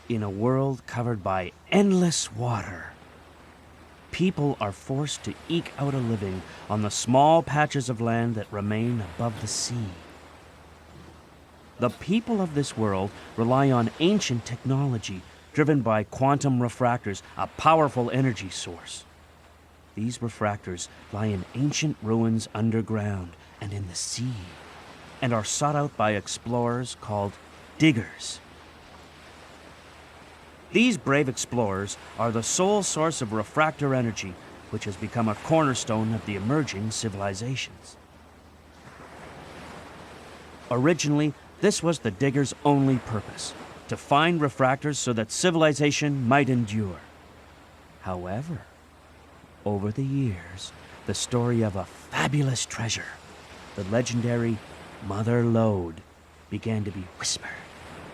In a world covered by endless water, people are forced to eke out a living on the small patches of land that remain above the sea. The people of this world rely on ancient technology driven by quantum refractors, a powerful energy source. These refractors lie in ancient ruins underground and in the sea, and are sought out by explorers called diggers. These brave explorers are the sole source of refractor energy, which has become a cornerstone of the emerging civilizations. Originally, this was the diggers' only purpose, to find refractors so that civilization might endure. However, over the years, the story of a fabulous treasure, the legendary Mother Lode, began to be whispered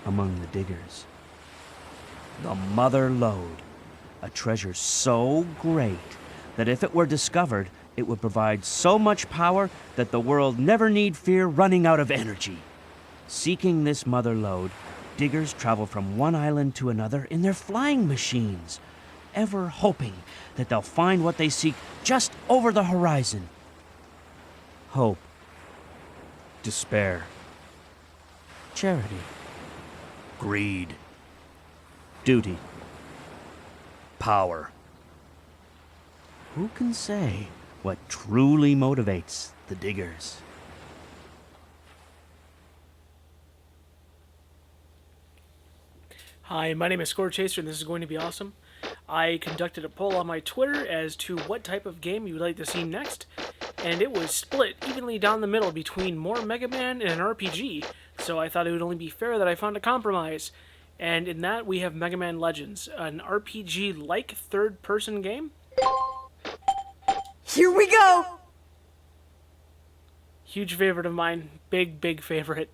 among the diggers. The Mother Lode, a treasure so great that if it were discovered, it would provide so much power that the world never need fear running out of energy. Seeking this Mother Lode, diggers travel from one island to another in their flying machines, ever hoping that they'll find what they seek just over the horizon. Hope, despair, charity, greed, duty, power. Who can say what truly motivates the diggers? Hi, my name is Score Chaser, and this is going to be awesome. I conducted a poll on my Twitter as to what type of game you would like to see next, and it was split evenly down the middle between more Mega Man and an RPG, so I thought it would only be fair that I found a compromise. And in that, we have Mega Man Legends, an RPG-like third-person game. Here we go! Huge favorite of mine. Big, big favorite.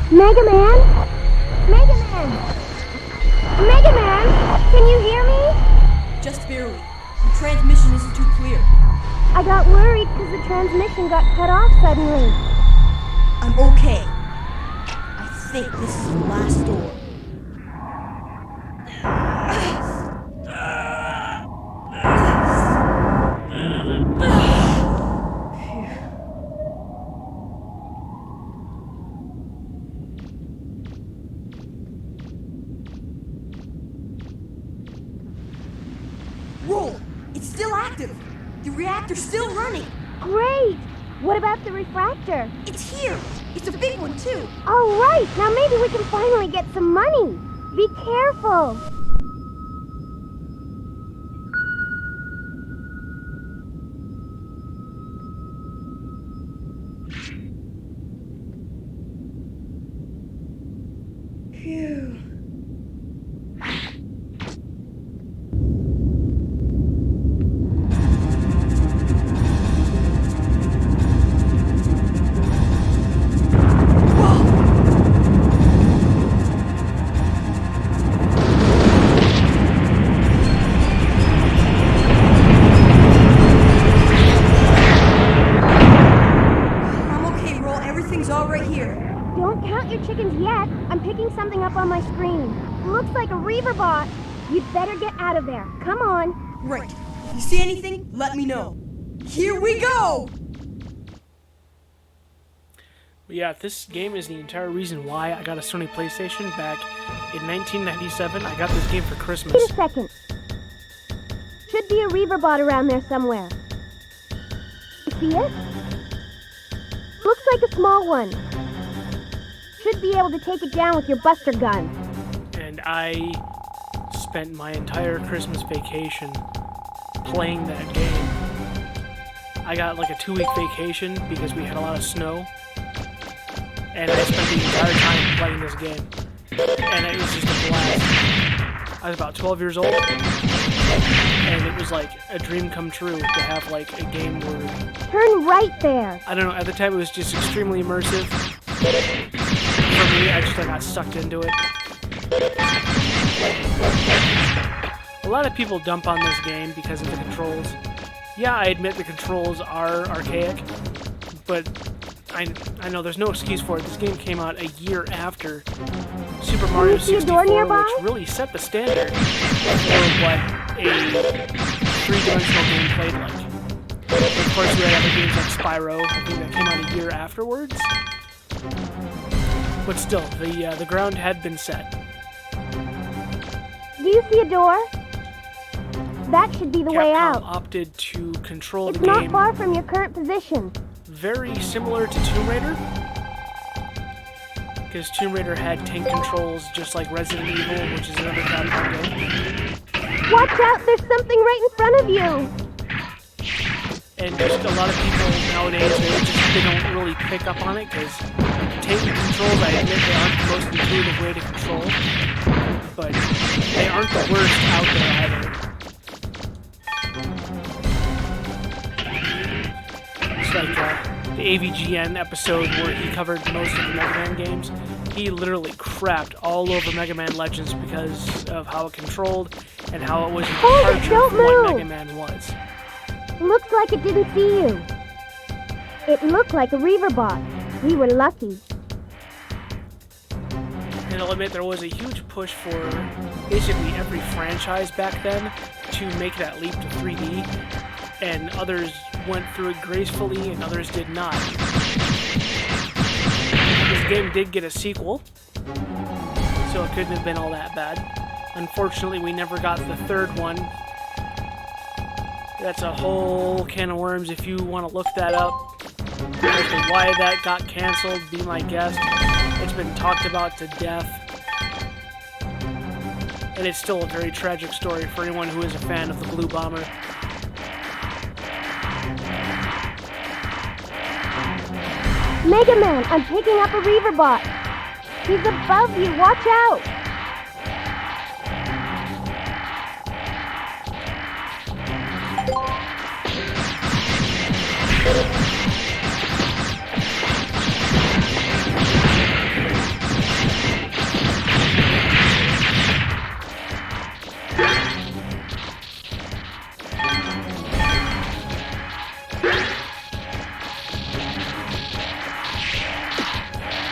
Mega Man? Mega Man! Mega Man! Can you hear me? Just barely. The transmission isn't too clear. I got worried because the transmission got cut off suddenly. I'm okay. I think this is the last door. Roll! It's still active! The reactor's still running! Great! What about the refractor? It's here! It's a big one, too! All right, now maybe we can finally get some money. Be careful. Phew. Everything's all right here. Don't count your chickens yet. I'm picking something up on my screen. Looks like a Reaver bot. You'd better get out of there. Come on. Right. If you see anything, let me know. Here we go! But yeah, this game is the entire reason why I got a Sony PlayStation back in 1997. I got this game for Christmas. Wait a second. Should be a Reaver bot around there somewhere. You see it? Looks like a small one. Should be able to take it down with your Buster gun. And I spent my entire Christmas vacation playing that game. I got like a 2-week vacation because we had a lot of snow. And I spent the entire time playing this game. And it was just a blast. I was about 12 years old. And it was like a dream come true to have like a game where... Turn right there. I don't know, at the time it was just extremely immersive. For me, I just got sucked into it. A lot of people dump on this game because of the controls. Yeah, I admit the controls are archaic, but I know there's no excuse for it. This game came out a year after Super Mario see a door 64, nearby? which really set the standard for what a three-dimensional game played like. Of course, we had other games like Spyro, I think that came out a year afterwards. But still, the ground had been set. Do you see a door? That should be the way Capcom out. opted to control It's the not game far from your current position. very similar to Tomb Raider. Because Tomb Raider had tank controls just like Resident Evil, which is another Capcom game. Watch out, there's something right in front of you. And just a lot of people nowadays, they don't really pick up on it because tank controls, I admit, they aren't the most intuitive way to control, but they aren't the worst out there either. It's like the AVGN episode where he covered most of the Mega Man games. He literally crapped all over Mega Man Legends because of how it controlled and how it was a Hold it, departure don't from what move. Mega Man was. Looks like it didn't see you. It looked like a Reaver bot. We were lucky. And I'll admit there was a huge push for basically every franchise back then to make that leap to 3D, and others went through it gracefully and others did not. This game did get a sequel, so it couldn't have been all that bad. Unfortunately, we never got the third one. That's a whole can of worms if you want to look that up. As to why that got canceled, be my guest. It's been talked about to death. And it's still a very tragic story for anyone who is a fan of the Blue Bomber. Mega Man, I'm picking up a Reaver bot. He's above you, watch out.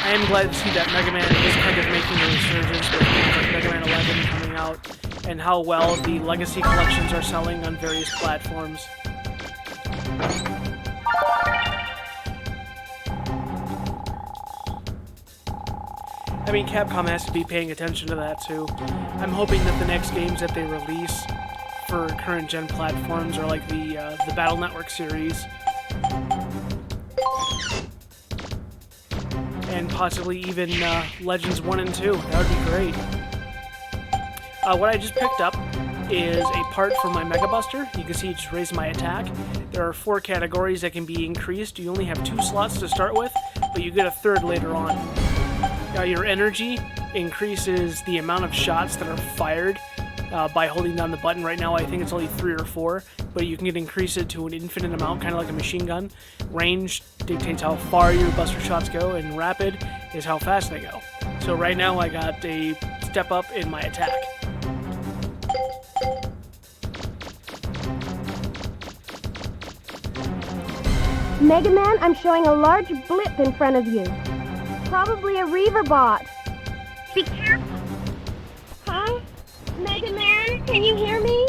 I am glad to see that Mega Man is kind of making a resurgence with games like Mega Man 11 coming out, and how well the Legacy collections are selling on various platforms. I mean, Capcom has to be paying attention to that too. I'm hoping that the next games that they release for current gen platforms are like the Battle Network series, and possibly even Legends 1 and 2. That would be great. What I just picked up is a part for my Mega Buster. You can see it just raised my attack. There are 4 categories that can be increased. You only have 2 slots to start with, but you get a third later on. Your energy increases the amount of shots that are fired by holding down the button. Right now I think it's only 3 or 4, but you can increase it to an infinite amount, kind of like a machine gun. Range dictates how far your Buster shots go, and rapid is how fast they go. So right now I got a step up in my attack. Mega Man, I'm showing a large blip in front of you. Probably a Reaver bot. Be careful. Huh? Mega Man, can you hear me?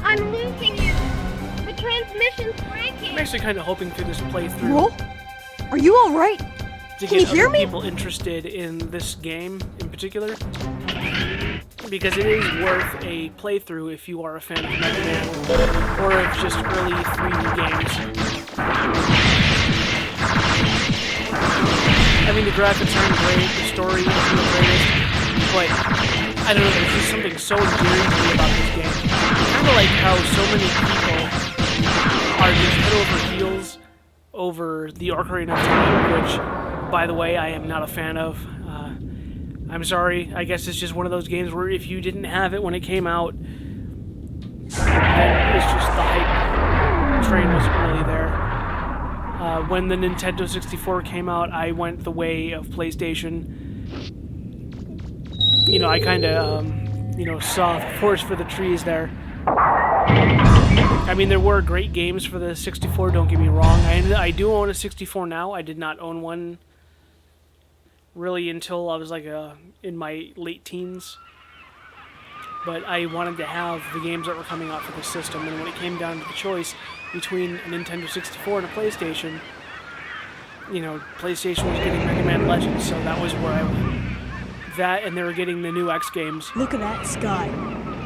I'm losing you. The transmission's breaking. I'm actually kind of hoping through this playthrough Roll? Are you alright? to Can you get hear other me? people interested in this game in particular, because it is worth a playthrough if you are a fan of Mega Man or of just early 3D games. I mean, the graphics aren't great, the story isn't the greatest, but I don't know, there's just something so endearing to me about this game. Kind of like how so many people are just head over heels over the Ocarina of Time, which, by the way, I am not a fan of. I'm sorry, I guess it's just one of those games where if you didn't have it when it came out, then it's just the hype train wasn't really there. When the Nintendo 64 came out, I went the way of PlayStation. You know, I kind of, saw the forest for the trees there. I mean, there were great games for the 64, don't get me wrong. I do own a 64 now. I did not own one really until I was like in my late teens. But I wanted to have the games that were coming out for the system, and when it came down to the choice between a Nintendo 64 and a PlayStation, you know, PlayStation was getting Mega Man Legends, so that was where I went. That, and they were getting the new X games. Look at that sky.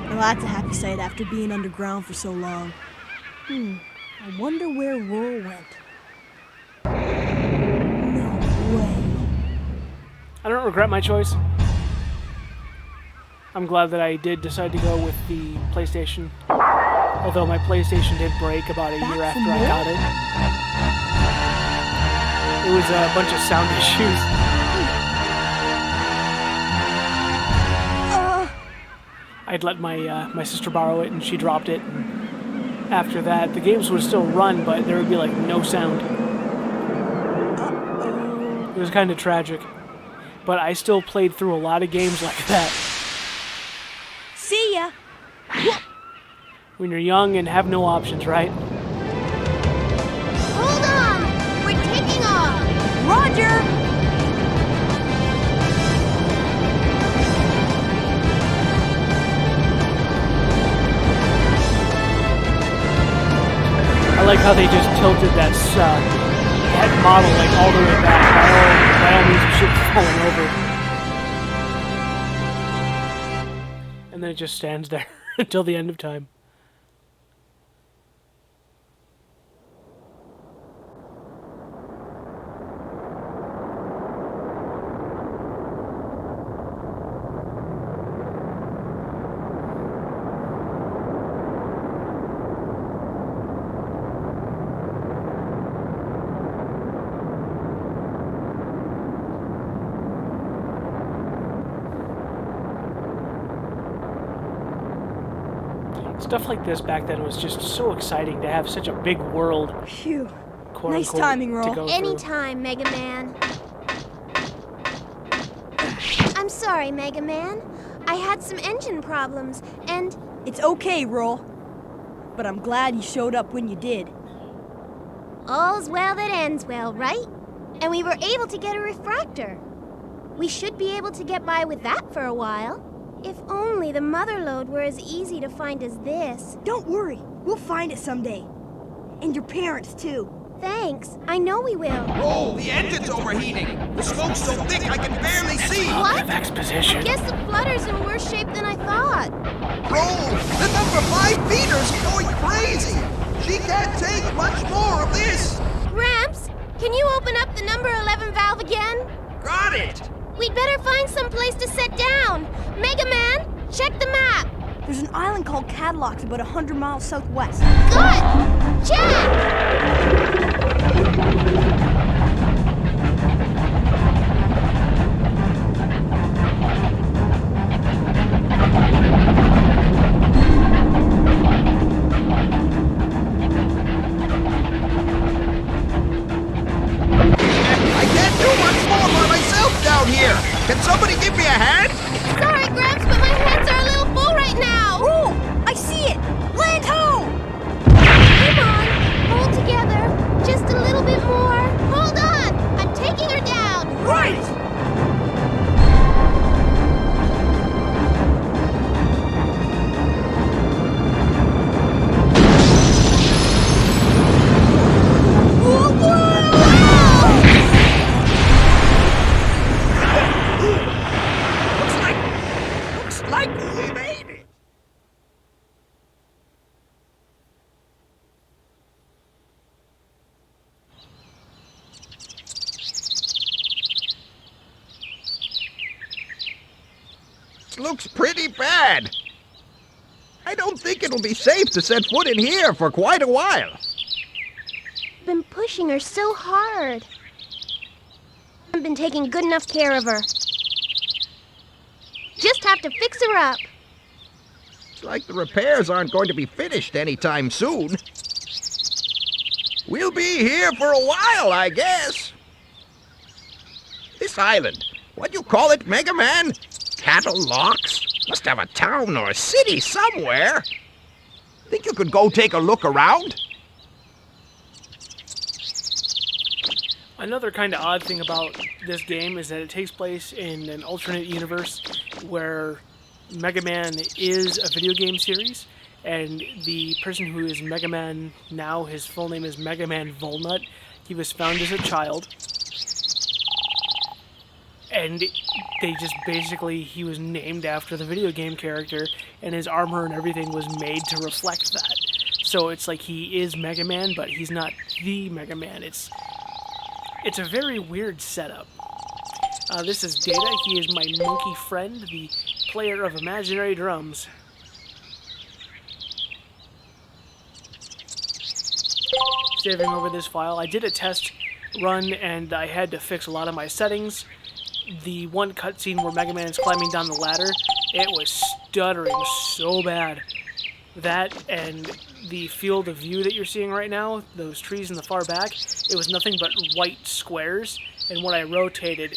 Well, that's a happy sight after being underground for so long. I wonder where Roll went. No way. I don't regret my choice. I'm glad that I did decide to go with the PlayStation. Although my PlayStation did break about a year after I got it. It was a bunch of sound issues. I'd let my sister borrow it, and she dropped it. And after that, the games would still run, but there would be like no sound. It was kind of tragic. But I still played through a lot of games like that. See ya. When you're young and have no options, right? Hold on! We're taking off! Roger! I like how they just tilted that model like all the way back. By all means, the ship's falling over. And then it just stands there until the end of time. Stuff like this back then was just so exciting to have such a big world. Phew. Quote, Nice unquote, timing, to Roll. go through. Anytime, Mega Man. I'm sorry, Mega Man. I had some engine problems, and... It's okay, Roll. But I'm glad you showed up when you did. all's well that ends well, right? And we were able to get a refractor. We should be able to get by with that for a while. If only the mother lode were as easy to find as this. Don't worry. We'll find it someday. And your parents, too. Thanks. I know we will. Roll, the engine's overheating. The smoke's so thick I can barely see. What? Exposition. Guess the flutter's in worse shape than I thought. Roll, the number 5 feeder's going crazy. She can't take much more of this. Gramps, can you open up the number 11 valve again? Got it. We'd better find some place to set down. Mega Man, check the map. There's an island called Cadillocks about 100 miles southwest. Good! Check! I can't do much more by myself down here. Can somebody give me a hand? Sorry, Gramps, but my hands are a little full right now. Roll! I see it! Land ho! Come on, hold together. Just a little bit more. Hold on, I'm taking her down. Right! Looks like we made it. Looks pretty bad. I don't think it'll be safe to set foot in here for quite a while. Been pushing her so hard. I've been taking good enough care of her. Just have to fix her up. It's like the repairs aren't going to be finished anytime soon. We'll be here for a while, I guess. This island, what do you call it, Mega Man? Cadillocks? Must have a town or a city somewhere. Think you could go take a look around? Another kind of odd thing about this game is that it takes place in an alternate universe where Mega Man is a video game series, and the person who is Mega Man now, his full name is Mega Man Volnut. He was found as a child, and they just basically, he was named after the video game character, and his armor and everything was made to reflect that. So it's like he is Mega Man, but he's not the Mega Man. It's a very weird setup. This is Data. He is my monkey friend, the player of imaginary drums. Saving over this file. I did a test run and I had to fix a lot of my settings. The one cutscene where Mega Man is climbing down the ladder, it was stuttering so bad. That and the field of view that you're seeing right now, those trees in the far back, it was nothing but white squares, and when I rotated,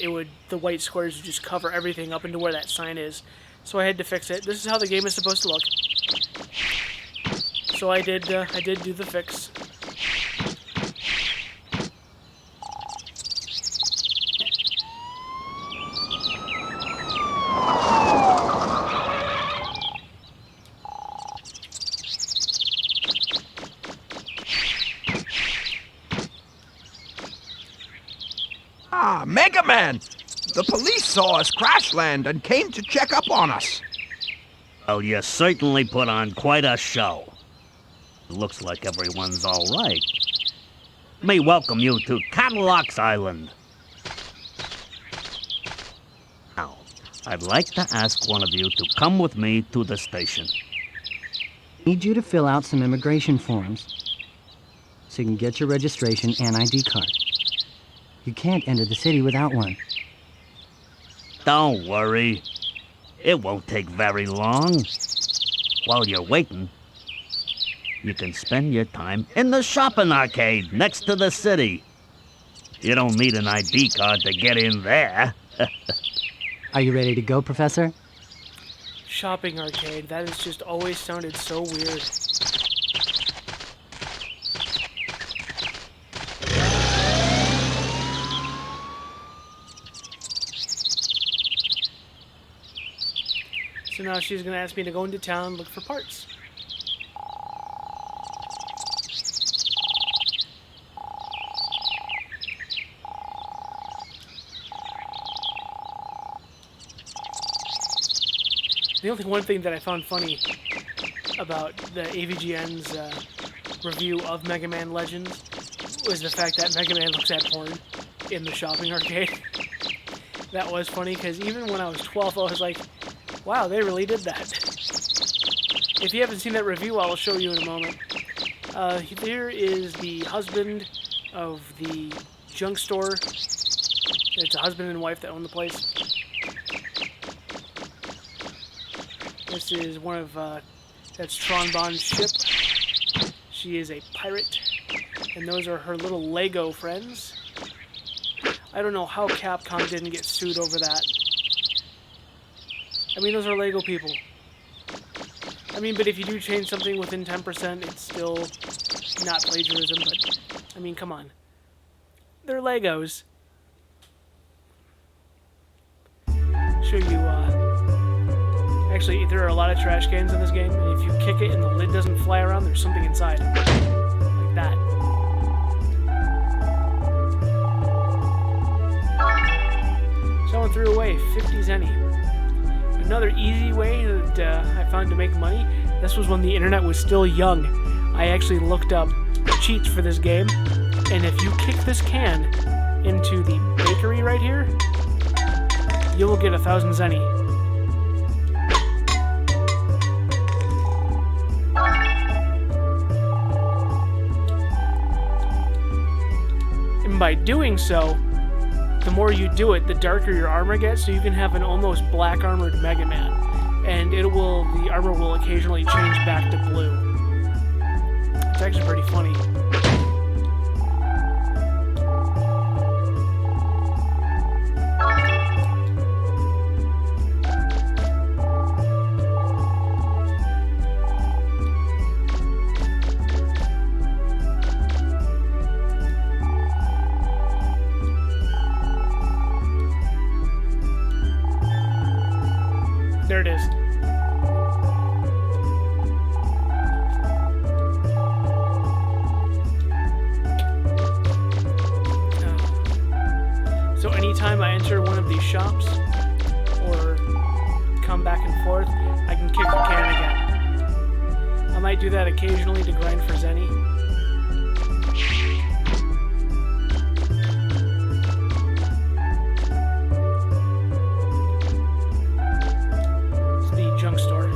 the white squares would just cover everything up into where that sign is. So I had to fix it. This is how the game is supposed to look. So I did do the fix. Ah, Mega Man! The police saw us crash land and came to check up on us. Well, you certainly put on quite a show. Looks like everyone's all right. May welcome you to Cadillac's Island. Now, I'd like to ask one of you to come with me to the station. Need you to fill out some immigration forms so you can get your registration and ID card. You can't enter the city without one. Don't worry. It won't take very long. While you're waiting, you can spend your time in the shopping arcade next to the city. You don't need an ID card to get in there. Are you ready to go, Professor? Shopping arcade, that has just always sounded so weird. So now she's going to ask me to go into town and look for parts. The only one thing that I found funny about the AVGN's review of Mega Man Legends was the fact that Mega Man looks at porn in the shopping arcade. That was funny, because even when I was 12, I was like, wow, they really did that. If you haven't seen that review, I'll show you in a moment. Here is the husband of the junk store. It's a husband and wife that own the place. This is one of, that's Tron Bond's ship. She is a pirate. And those are her little Lego friends. I don't know how Capcom didn't get sued over that. I mean, those are Lego people. I mean, but if you do change something within 10%, it's still not plagiarism, but, I mean, come on. They're Legos. Show you, actually, there are a lot of trash cans in this game, and if you kick it and the lid doesn't fly around, there's something inside. Like that. Someone threw away 50 zenny. Another easy way that I found to make money, this was when the internet was still young. I actually looked up cheats for this game, and if you kick this can into the bakery right here, you will get 1,000 zenny. And by doing so, the more you do it, the darker your armor gets, so you can have an almost black armored Mega Man. And the armor will occasionally change back to blue. It's actually pretty funny. there it is. So anytime I enter one of these shops, or come back and forth, I can kick the can again. I might do that occasionally to grind for Zenny. It's the junk store.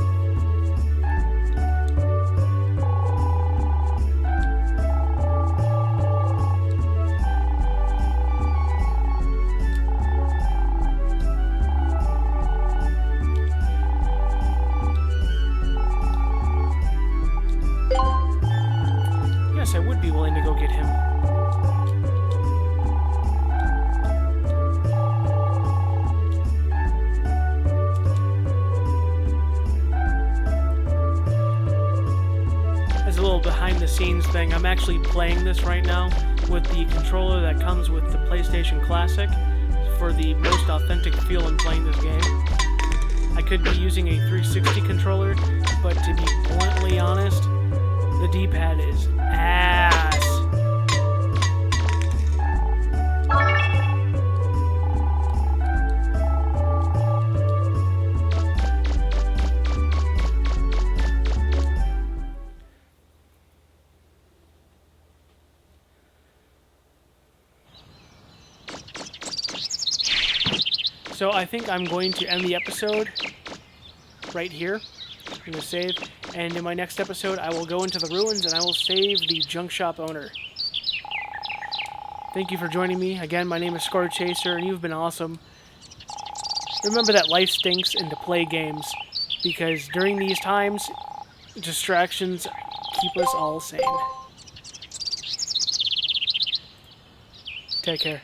Yes, I would be willing to go get him. As a little behind the scenes thing, I'm actually playing this right now with the controller that comes with the PlayStation Classic for the most authentic feel in playing this game. I could be using a 360 controller, but to be bluntly honest, the D-pad is ass. So I think I'm going to end the episode right here. I'm going to save, and in my next episode I will go into the ruins and I will save the junk shop owner. Thank you for joining me. Again, my name is Score Chaser, and you've been awesome. Remember that life stinks and to play games, because during these times, distractions keep us all sane. Take care.